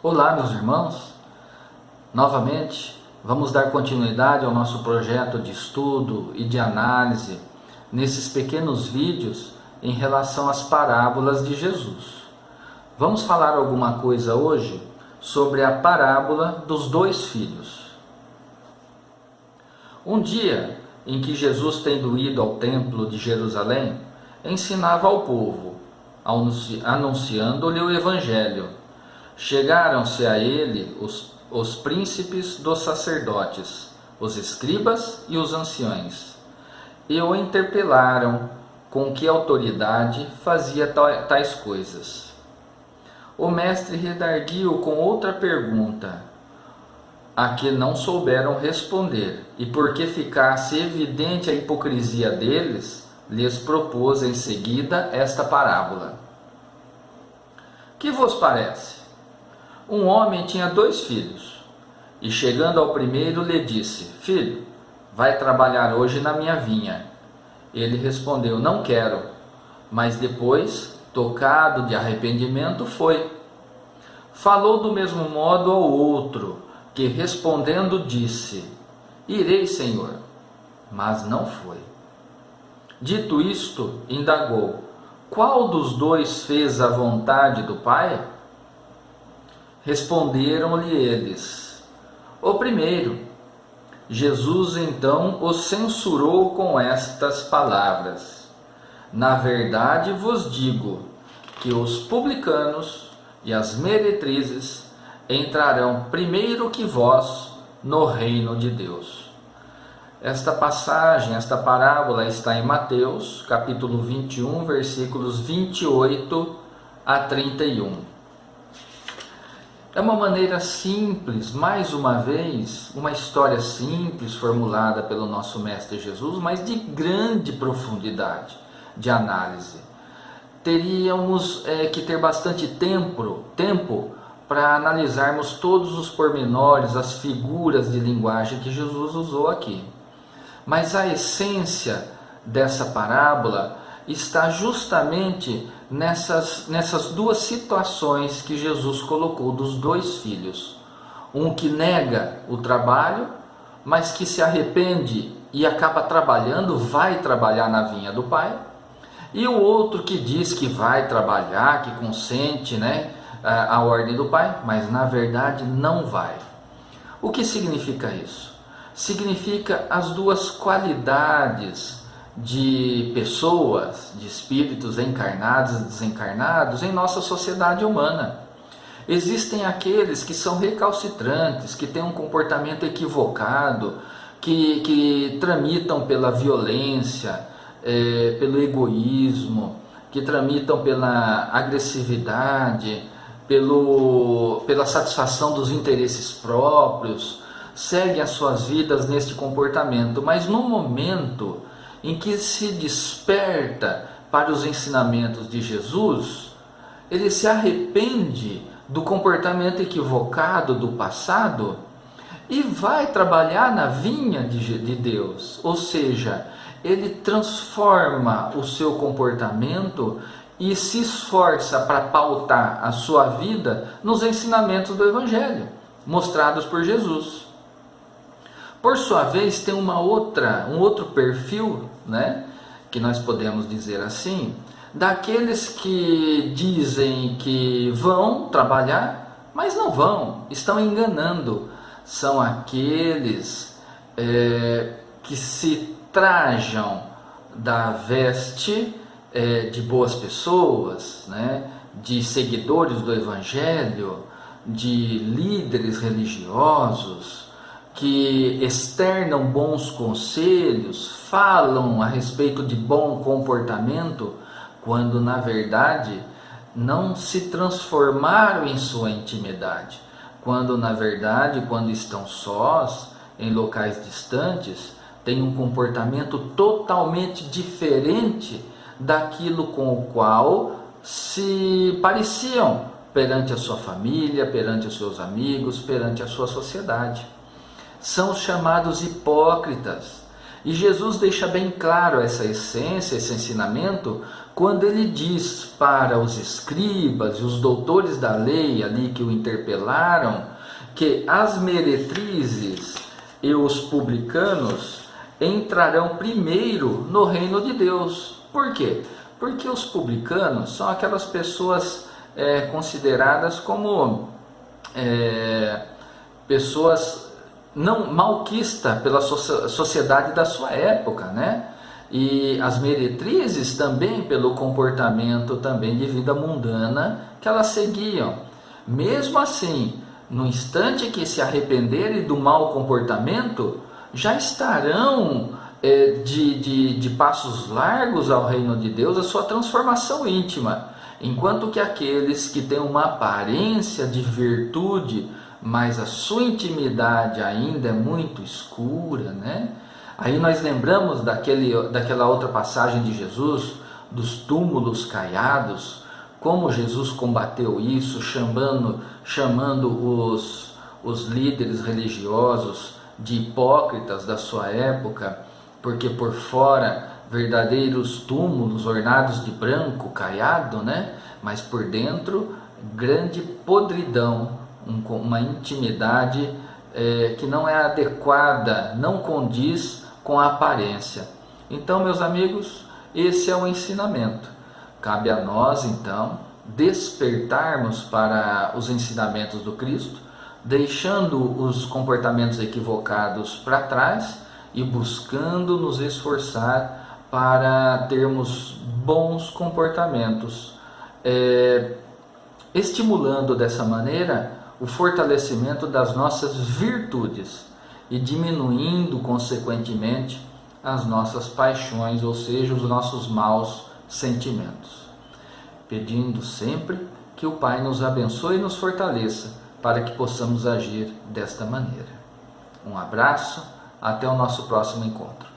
Olá, meus irmãos. Novamente, vamos dar continuidade ao nosso projeto de estudo e de análise nesses pequenos vídeos em relação às parábolas de Jesus. Vamos falar alguma coisa hoje sobre a parábola dos dois filhos. Um dia em que Jesus, tendo ido ao templo de Jerusalém, ensinava ao povo, anunciando-lhe o Evangelho. Chegaram-se a ele os príncipes dos sacerdotes, os escribas e os anciões, e o interpelaram com que autoridade fazia tais coisas. O mestre redarguiu com outra pergunta, a que não souberam responder, e porque ficasse evidente a hipocrisia deles, lhes propôs em seguida esta parábola. Que vos parece? Um homem tinha 2 filhos, e chegando ao primeiro lhe disse: Filho, vai trabalhar hoje na minha vinha. Ele respondeu: Não quero. Mas depois, tocado de arrependimento, foi. Falou do mesmo modo ao outro, que respondendo disse: Irei, Senhor. Mas não foi. Dito isto, indagou: Qual dos 2 fez a vontade do Pai? Responderam-lhe eles: O primeiro. Jesus então os censurou com estas palavras: Na verdade vos digo que os publicanos e as meretrizes entrarão primeiro que vós no reino de Deus. Esta passagem, esta parábola está em Mateus, capítulo 21, versículos 28 a 31. É uma maneira simples, mais uma vez, uma história simples formulada pelo nosso Mestre Jesus, mas de grande profundidade de análise. Teríamos que ter bastante tempo para analisarmos todos os pormenores, as figuras de linguagem que Jesus usou aqui. Mas a essência dessa parábola está justamente nessas 2 situações que Jesus colocou dos 2 filhos. Um que nega o trabalho, mas que se arrepende e acaba trabalhando, vai trabalhar na vinha do pai. E o outro que diz que vai trabalhar, que consente, a ordem do pai, mas na verdade não vai. O que significa isso? Significa as 2 qualidades de pessoas, de espíritos encarnados e desencarnados em nossa sociedade humana. Existem aqueles que são recalcitrantes, que têm um comportamento equivocado, que tramitam pela violência, pelo egoísmo, que tramitam pela agressividade, pela satisfação dos interesses próprios, seguem as suas vidas neste comportamento, mas no momento em que se desperta para os ensinamentos de Jesus, ele se arrepende do comportamento equivocado do passado e vai trabalhar na vinha de Deus. Ou seja, ele transforma o seu comportamento e se esforça para pautar a sua vida nos ensinamentos do Evangelho, mostrados por Jesus. Por sua vez, tem um outro perfil, que nós podemos dizer assim, daqueles que dizem que vão trabalhar, mas não vão, estão enganando. São aqueles que se trajam da veste de boas pessoas, de seguidores do Evangelho, de líderes religiosos, que externam bons conselhos, falam a respeito de bom comportamento, quando na verdade não se transformaram em sua intimidade, quando na verdade, quando estão sós, em locais distantes, têm um comportamento totalmente diferente daquilo com o qual se pareciam perante a sua família, perante os seus amigos, perante a sua sociedade. São os chamados hipócritas. E Jesus deixa bem claro essa essência, esse ensinamento, quando ele diz para os escribas e os doutores da lei ali que o interpelaram, que as meretrizes e os publicanos entrarão primeiro no reino de Deus. Por quê? Porque os publicanos são aquelas pessoas consideradas como pessoas não malquista pela sociedade da sua época, né? E as meretrizes também pelo comportamento também de vida mundana que elas seguiam. Mesmo assim, no instante que se arrependerem do mau comportamento, já estarão de passos largos ao reino de Deus a sua transformação íntima, enquanto que aqueles que têm uma aparência de virtude, mas a sua intimidade ainda é muito escura, né? Aí nós lembramos daquela outra passagem de Jesus, dos túmulos caiados, como Jesus combateu isso, chamando os líderes religiosos de hipócritas da sua época, porque por fora verdadeiros túmulos ornados de branco caiado, né? Mas por dentro grande podridão, uma intimidade que não é adequada, não condiz com a aparência. Então, meus amigos, esse é o ensinamento. Cabe a nós, então, despertarmos para os ensinamentos do Cristo, deixando os comportamentos equivocados para trás e buscando nos esforçar para termos bons comportamentos, estimulando dessa maneira o fortalecimento das nossas virtudes e diminuindo, consequentemente, as nossas paixões, ou seja, os nossos maus sentimentos. Pedindo sempre que o Pai nos abençoe e nos fortaleça para que possamos agir desta maneira. Um abraço, até o nosso próximo encontro.